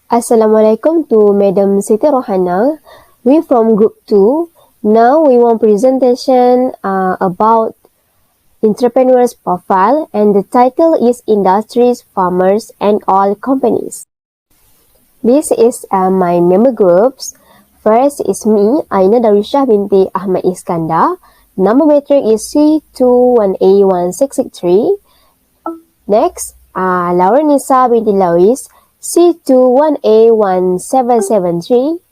Assalamualaikum to Madam Siti Rohana. We from Group 2. Now we want presentation about entrepreneurs profile, and the title is Industries, Farmers and All Companies. This is my member groups. First is me, Aina Darishah binti Ahmad Iskandar. Number metric is C21A1663. Next, Laura Nisa binti Lawis, C21A1773.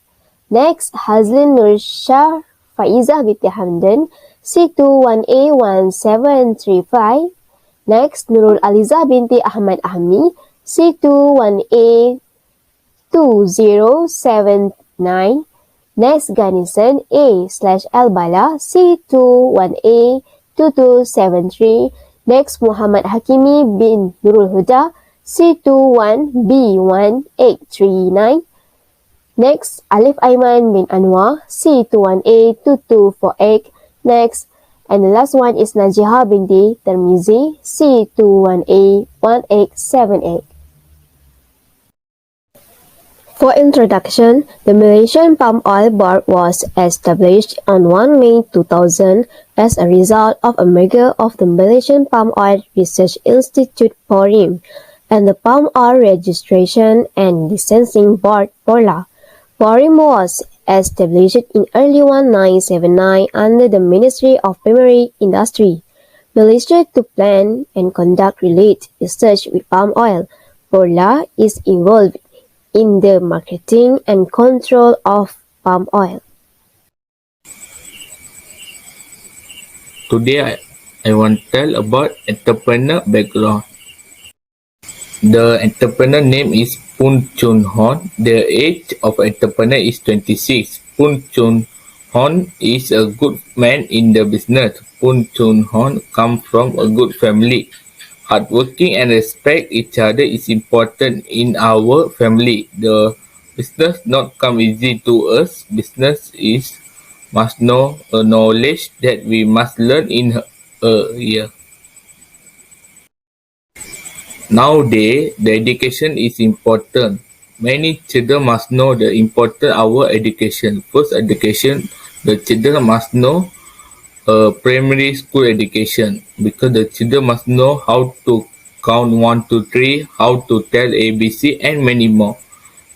Next, Hazlin Nurshah Faizah binti Hamdan, C21A1735. Next, Nurul Aliza binti Ahmad Ahmi, C21A2079. Next, Ganison A/Albala, C21A2273. Next, Muhammad Hakimi bin Nurul Huda, C21B1839. Next, Alif Aiman bin Anwar, C21A2248. Next, and the last one is Najiha binti Termizi, C21A1878. For introduction, the Malaysian Palm Oil Board was established on 1 May 2000 as a result of a merger of the Malaysian Palm Oil Research Institute (PORIM) and the Palm Oil Registration and Licensing Board (PORLA). PORIM was established in early 1979 under the Ministry of Primary Industry, Malaysia, to plan and conduct related research with palm oil. PORLA is involved in the marketing and control of palm oil. Today I want to tell about entrepreneur background. The entrepreneur name is Poon Chun Hon. The age of entrepreneur is 26. Poon Chun Hon is a good man in the business. Poon Chun Hon comes from a good family. Hardworking and respect each other is important in our family. The business not come easy to us. Business is must know a knowledge that we must learn in a year. Nowadays, the education is important. Many children must know the important our education. First education, the children must know primary school education, because the children must know how to count 1 to 3, how to tell ABC and many more.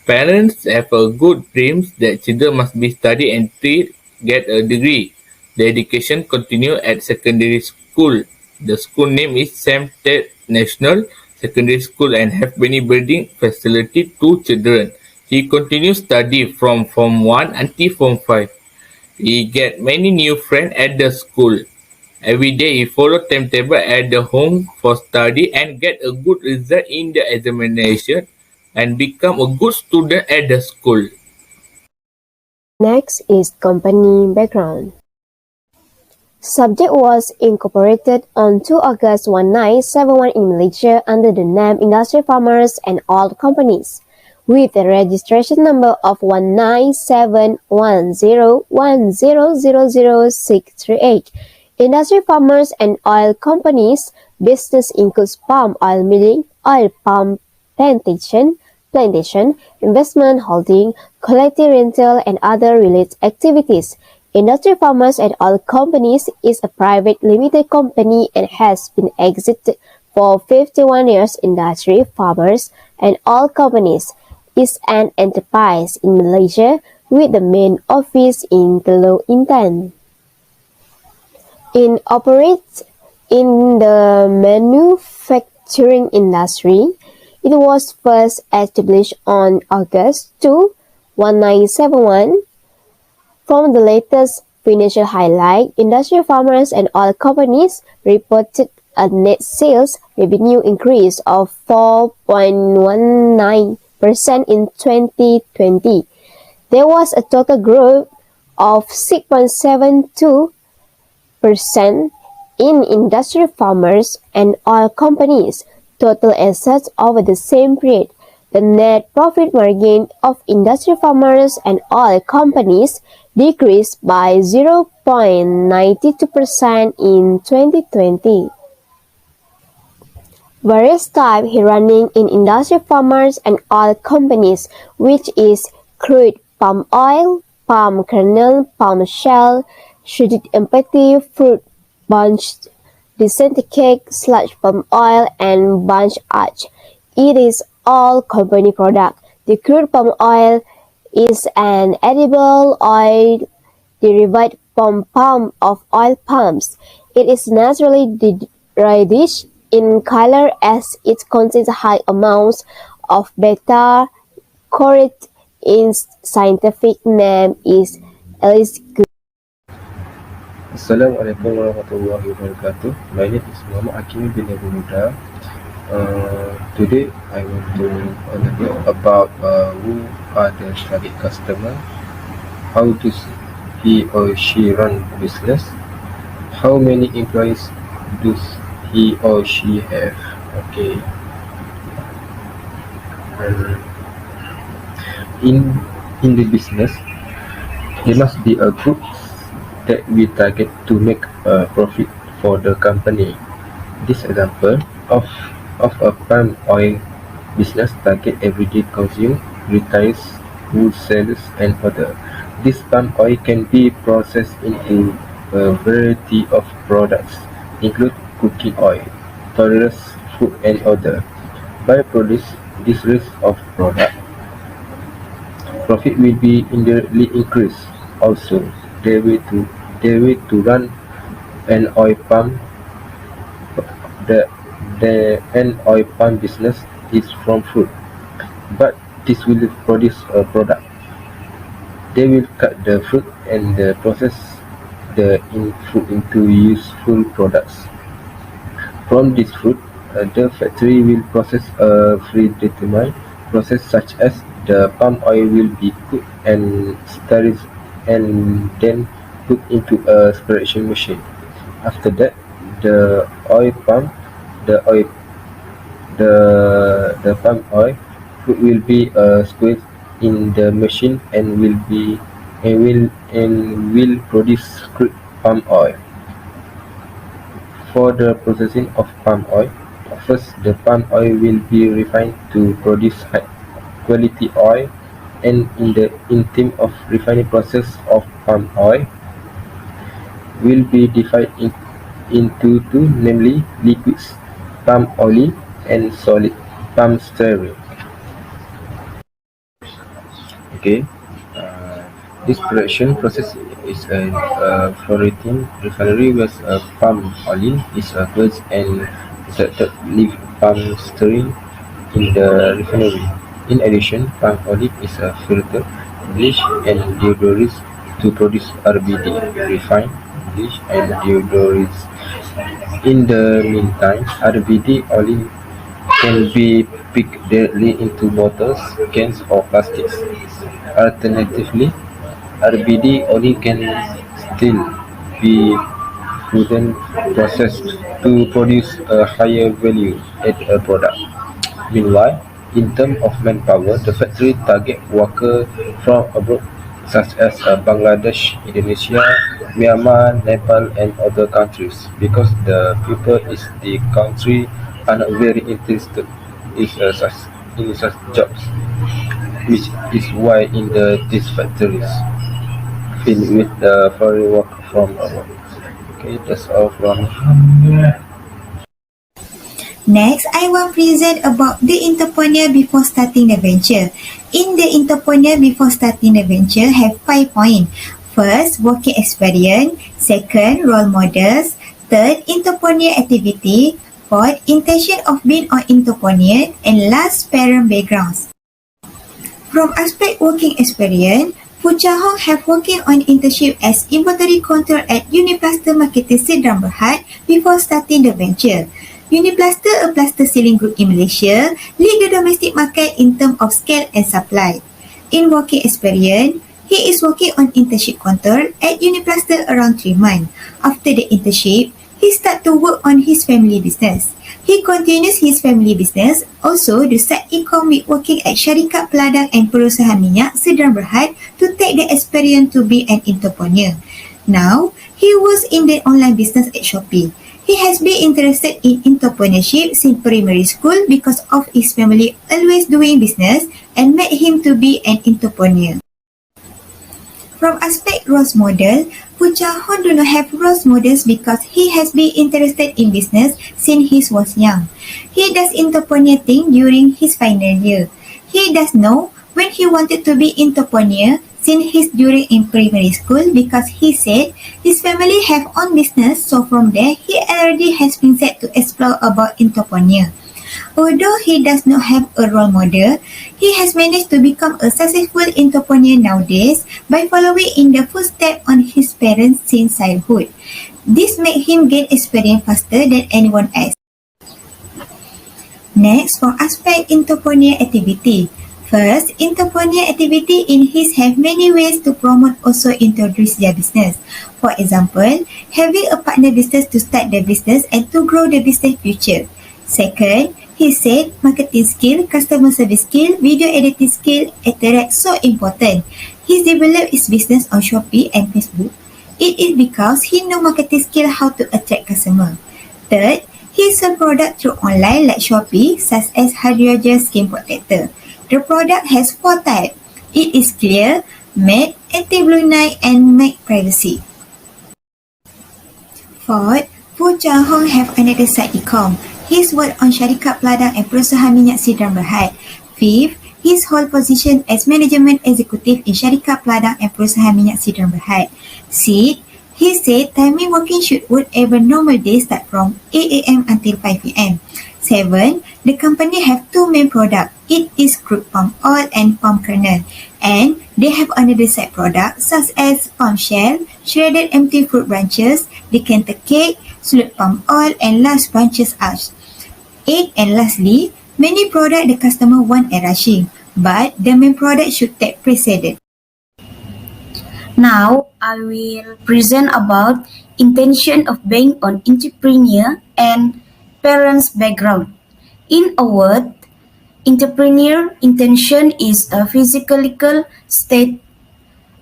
Parents have a good dreams that children must be study and get a degree. The education continue at secondary school. The school name is Sam Ted National Secondary School and have many building facility to children. He continues study from Form 1 until Form 5. He get many new friends at the school. Every day he follow timetable at the home for study and get a good result in the examination and become a good student at the school. Next is company background. Subject was incorporated on 2 August 1971 in Malaysia under the name Industry, Farmers and All Companies, with a registration number of 1971010000638. Industry, Farmers and Oil Companies business includes palm oil milling, oil palm plantation, investment holding, collective rental and other related activities. Industry, Farmers and Oil Companies is a private limited company and has been existed for 51 years. Industry, Farmers and Oil Companies is an enterprise in Malaysia with the main office in Teluk Intan. It operates in the manufacturing industry. It was first established on August 2, 1971. From the latest financial highlight, Industry, Farmers and Oil Companies reported a net sales revenue increase of 4.19% in 2020. There was a total growth of 6.72% in Industry, Farmers and Oil Companies total assets over the same period. The net profit margin of Industry, Farmers and Oil Companies decreased by 0.92% in 2020. Various type he running in industry farmers and oil companies, which is crude palm oil, palm kernel, palm shell, shredded empathy, fruit bunch, desiccated sludge palm oil, and bunch ash. It is all company product. The crude palm oil is an edible oil derived from palm of oil palms. It is naturally reddish in color as it contains high amounts of beta-carotene. Its scientific name is Elisgu. Assalamualaikum warahmatullahi wabarakatuh. My name is Muhammad Hakim bin Abu Muda. Today I want to know about who are the target customer, how does he or she run business, how many employees does he or she have. Okay. Um, in the business, there must be a group that we target to make a profit for the company. This example of a palm oil business target everyday consumer, retailers, wholesalers, and other. This palm oil can be processed into a variety of products, include cooking oil, toilet food, and other. By producing this range of product, profit will be indirectly increased. Also, the way to run an oil palm the an oil palm business is from fruit, but this will produce a product. They will cut the fruit and process the fruit into useful products. From this fruit, the factory will process a predetermined process such as the palm oil will be cooked and sterilized and then put into a separation machine. After that, the oil palm the oil the palm oil fruit will be squeezed in the machine and will produce crude palm oil. For the processing of palm oil, first the palm oil will be refined to produce high quality oil, and in the interim of refining process of palm oil will be divided into two, namely liquids palm oil and solid palm stearin. Okay. Uh, this production process is a floating refinery where palm oil is closed and extracted leave palm stearin in the refinery. In addition, palm oil is filtered, bleached, and deodorized to produce RBD, refined, bleached, and deodorized. In the meantime, RBD oil can be picked directly into bottles, cans, or plastics. Alternatively, RBD oil can still be further processed to produce a higher value added product. Meanwhile, in terms of manpower, the factory target workers from abroad such as Bangladesh, Indonesia, Myanmar, Nepal, and other countries, because the people in the country are not very interested in such jobs, which is why in these factories filled with the foreign work from abroad. Okay, that's all from me. Next, I will present about the entrepreneur before starting the venture. In the entrepreneur before starting the venture have 5 points. First, working experience. Second, role models. Third, entrepreneur activity. Fourth, intention of being an entrepreneur. And last, parent backgrounds. From aspect working experience, Puja Hong have working on internship as inventory control at Uniplaster Marketing Sdn Bhd before starting the venture. Uniplaster, a plaster selling group in Malaysia, lead the domestic market in terms of scale and supply. In working experience, he is working on internship control at Uniplaster around 3 months. After the internship, he start to work on his family business. He continues his family business, also the side income with working at Syarikat Peladang and Perusahaan Minyak Sdn Bhd to take the experience to be an entrepreneur. Now, he was in the online business at Shopee. He He has been interested in entrepreneurship since primary school because of his family always doing business and made him to be an entrepreneur. From aspect role model, Keusahawanan do not have role models because he has been interested in business since he was young. He does entrepreneur thing during his final year. He does know when he wanted to be entrepreneur since he's during in primary school because he said his family have own business, so from there he already has been set to explore about entrepreneur. Although he does not have a role model, he has managed to become a successful entrepreneur nowadays by following in the footsteps on his parents since childhood. This made him gain experience faster than anyone else. Next, for aspect entrepreneur activity. First, entrepreneur activity in his have many ways to promote also introduce their business. For example, having a partner business to start the business and to grow the business future. Second, he said marketing skill, customer service skill, video editing skill, etc. so important. He developed his business on Shopee and Facebook. It is because he know marketing skill how to attract customer. Third, he sell product through online like Shopee, such as hydrogen skin protector. The product has 4 types. It is clear, matte, anti-blue night, and matte privacy. Fourth, Keusahawanan have another side e-com. His work on syarikat peladang and perusahaan minyak sidang berhad. Fifth, his hold position as management executive in syarikat peladang and perusahaan minyak sidang berhad. Sixth, he said timing working should would every normal day start from 8 a.m. until 5 p.m. 7. The company have 2 main products. It is crude palm oil and palm kernel. And they have another side product such as palm shell, shredded empty fruit branches, decanter cake, slurred palm oil, and last branches ash. 8. And lastly, many products the customer want and rushing, but the main product should take precedence. Now, I will present about intention of being an entrepreneur and parents' background. In a word, entrepreneur intention is a physical state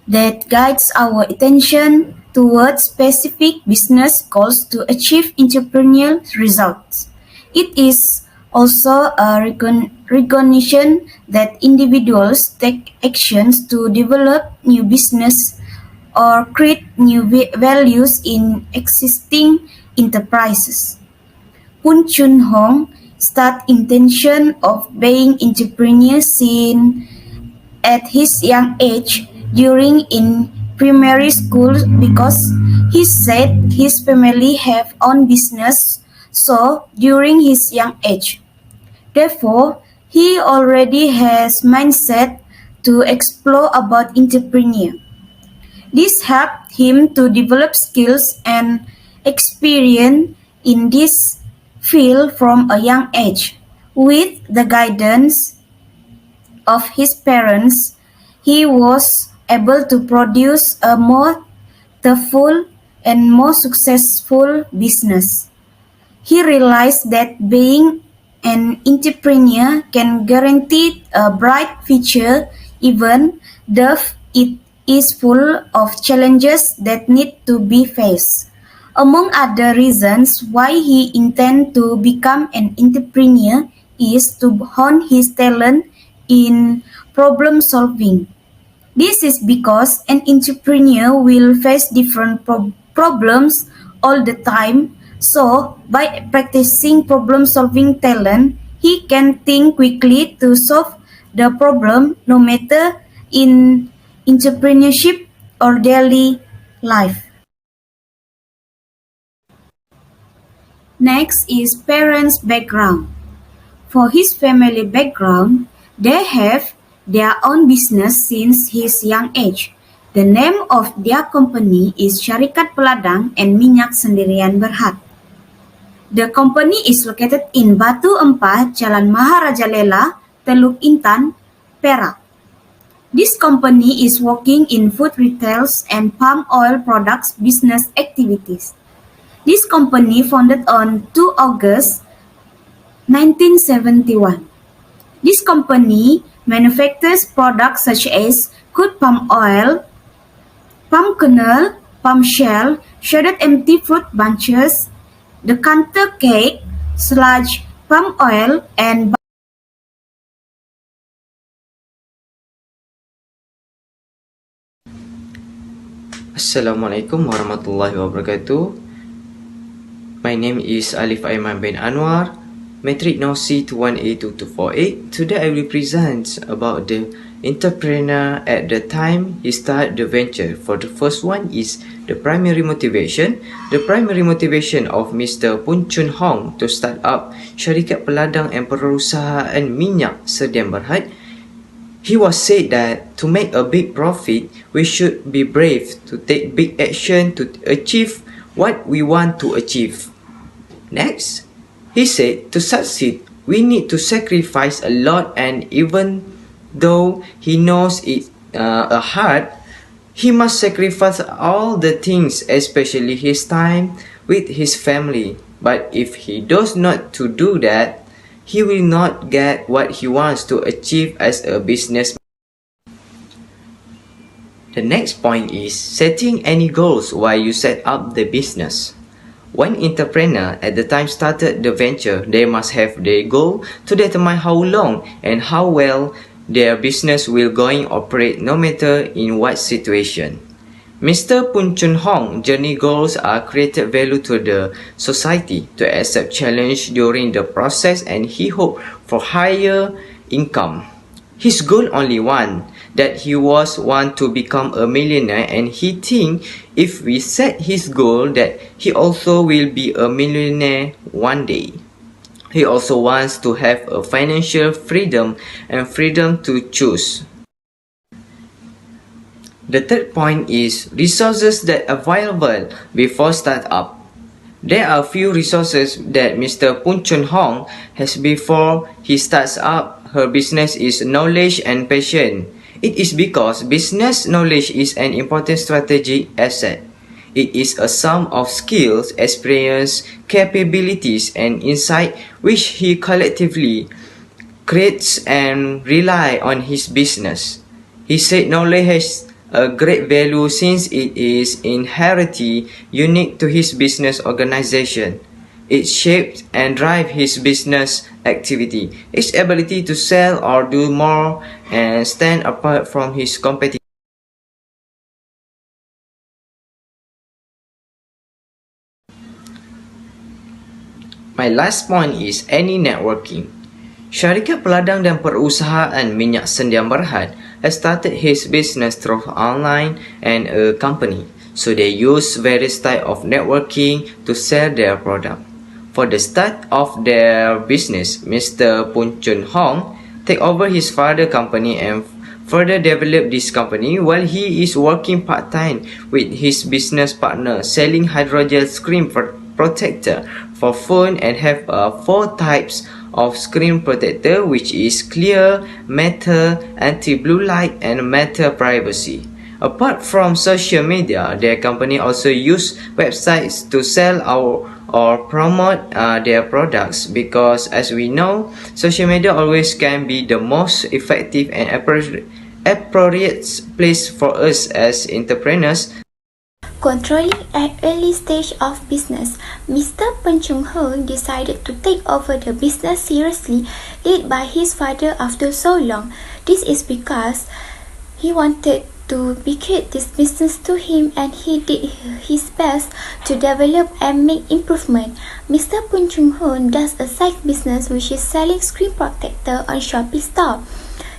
that guides our attention towards specific business goals to achieve entrepreneurial results. It is also a recognition that individuals take actions to develop new business or create new values in existing enterprises. Poon Chun Hong start intention of being entrepreneur since at his young age during in primary school because he said his family have own business so during his young age. Therefore, he already has mindset to explore about entrepreneur. This helped him to develop skills and experience in this field from a young age. With the guidance of his parents, he was able to produce a more thoughtful and more successful business. He realized that being an entrepreneur can guarantee a bright future even though it is full of challenges that need to be faced. Among other reasons why he intends to become an entrepreneur is to hone his talent in problem solving. This is because an entrepreneur will face different problems all the time. So, by practicing problem-solving talent, he can think quickly to solve the problem no matter in entrepreneurship or daily life. Next is parents' background. For his family background, they have their own business since his young age. The name of their company is Syarikat Peladang and Minyak Sendirian Berhad. The company is located in Batu Empat, Jalan Maharaja Lela, Teluk Intan, Perak. This company is working in food retails and palm oil products business activities. This company founded on 2 August 1971. This company manufactures products such as crude palm oil, palm kernel, palm shell, shredded empty fruit bunches, decanter cake, sludge, palm oil, and Assalamualaikum warahmatullahi wabarakatuh. My name is Alif Aiman bin Anwar, Metric NOC 21A2248. Today I will present about the entrepreneur at the time he started the venture. For the first one is the primary motivation. The primary motivation of Mr. Pun Chun Hong to start up Syarikat Peladang and Perusahaan Minyak Sdn Bhd. He was said that to make a big profit, we should be brave to take big action to achieve what we want to achieve. Next, he said to succeed, we need to sacrifice a lot, and even though he knows it's hard, he must sacrifice all the things, especially his time with his family. But if he does not to do that, he will not get what he wants to achieve as a businessman. The next point is setting any goals while you set up the business. When entrepreneur at the time started the venture, they must have their goal to determine how long and how well their business will going operate no matter in what situation. Mr. Pun Chun Hong journey goals are created value to the society to accept challenge during the process, and he hoped for higher income. His goal only one, that he was want to become a millionaire, and he think if we set his goal that he also will be a millionaire one day. He also wants to have a financial freedom and freedom to choose. The third point is resources that are available before startup. There are few resources that Mr. Pun Chun Hong has before he starts up her business is knowledge and passion. It is because business knowledge is an important strategic asset. It is a sum of skills, experience, capabilities, and insight which he collectively creates and rely on his business. He said knowledge has a great value since it is inherently unique to his business organization. It shapes and drives his business activity, his ability to sell or do more, and stand apart from his competitors. My last point is any networking. Syarikat Peladang dan Perusahaan Minyak Sdn Bhd has started his business through online and a company, so they use various type of networking to sell their product. For the start of their business, Mr. Pun Chun Hong take over his father's company and further develop this company while he is working part-time with his business partner selling hydrogel screen protector for phone, and have 4 types of screen protector, which is clear, matte, anti-blue light, and matte privacy. Apart from social media, their company also use websites to sell or promote their products, because as we know, social media always can be the most effective and appropriate place for us as entrepreneurs. Controlling at early stage of business, Mr. Pun Chun Hong decided to take over the business seriously, led by his father after so long. This is because he wanted to bequeath this business to him, and he did his best to develop and make improvement. Mr. Pun Chun Hong does a side business which is selling screen protector on Shopee store.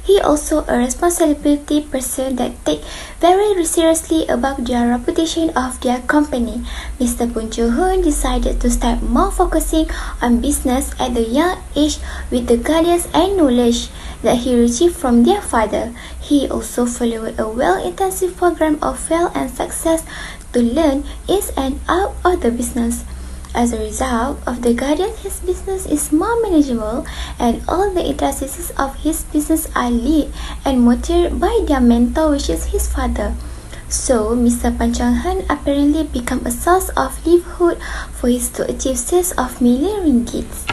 He also a responsibility person that take very seriously about their reputation of their company. Mr. Pun Chun Hong decided to start more focusing on business at a young age with the guidance and knowledge that he received from their father. He also followed a well-intensive program of fail and success to learn ins and out of the business. As a result of the guidance, his business is more manageable, and all the intricacies of his business are led and motivated by their mentor, which is his father. So, Mr. Pun Chun Hong apparently became a source of livelihood for his to achieve sales of million ringgits.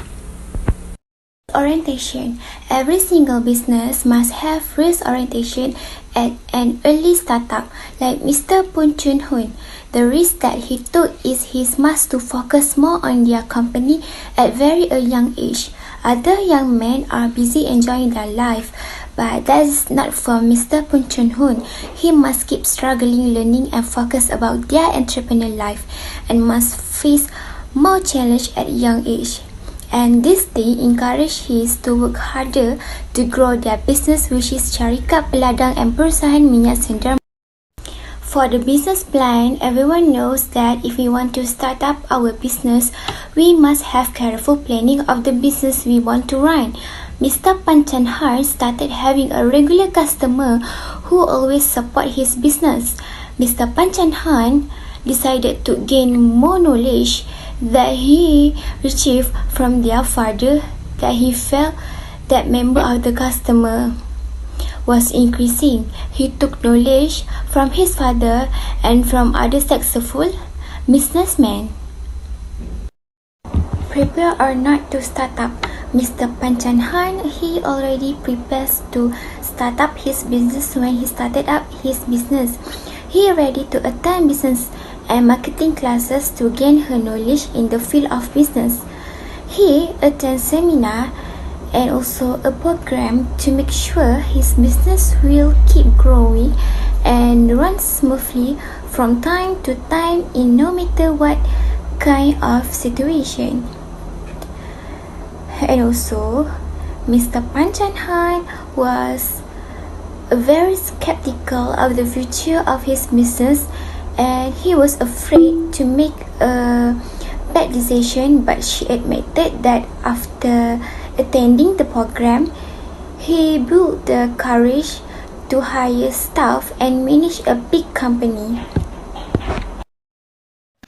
orientation. Every single business must have risk orientation at an early startup, like Mr. Poon Chun Hoon. The risk that he took is he must to focus more on their company at very a young age. Other young men are busy enjoying their life, but that is not for Mr. Poon Chun Hoon. He must keep struggling, learning and focus about their entrepreneurial life and must face more challenge at young age. And this thing encourage his to work harder to grow their business, which is Syarikat Peladang and Perusahaan Minyak Sendera. For the business plan, everyone knows that if we want to start up our business, we must have careful planning of the business we want to run. Mr. Panchan Har started having a regular customer who always support his business. Mr. Panchan Han decided to gain more knowledge that he received from their father, that he felt that member of the customer was increasing. He took knowledge from his father and from other successful businessmen. Prepare or not to start up, Mr. Panchan Han, he already prepares to start up his business when he started up his business. He ready to attend business and marketing classes to gain her knowledge in the field of business. He attends seminar and also a program to make sure his business will keep growing and run smoothly from time to time in no matter what kind of situation. And also, Mr. Panchan Han was very skeptical of the future of his business and he was afraid to make a bad decision, but she admitted that after attending the program, he built the courage to hire staff and manage a big company.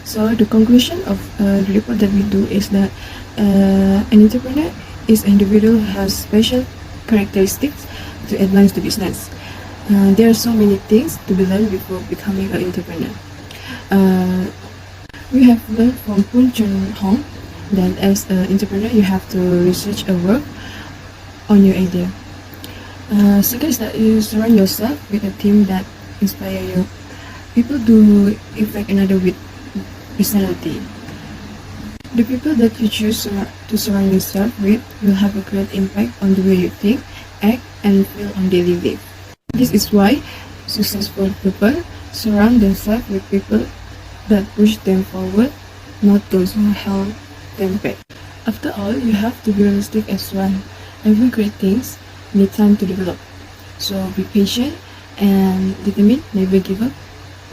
So the conclusion of the report that we do is that an entrepreneur is an individual who has special characteristics to advance the business. There are so many things to be learned before becoming an entrepreneur. We have learned from Poon Chun Hong that as an entrepreneur you have to research and work on your idea. Second is that you surround yourself with a team that inspire you. People do affect another with personality. The people that you choose to surround yourself with will have a great impact on the way you think, act, and feel on daily life. This is why successful people surround themselves with people that push them forward, not those who hold them back. After all, you have to be realistic as well. Every great things need time to develop. So be patient and determined, never give up.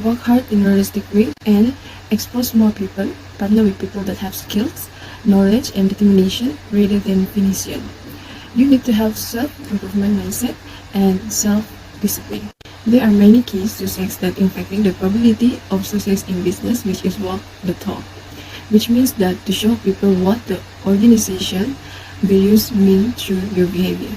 Work hard in a realistic way and expose more people, partner with people that have skills, knowledge and determination rather than finishing. You need to have self-improvement mindset and self-discipline. There are many keys to success that impacting the probability of success in business, which is walk the talk, which means that to show people what the organization values mean through your behavior.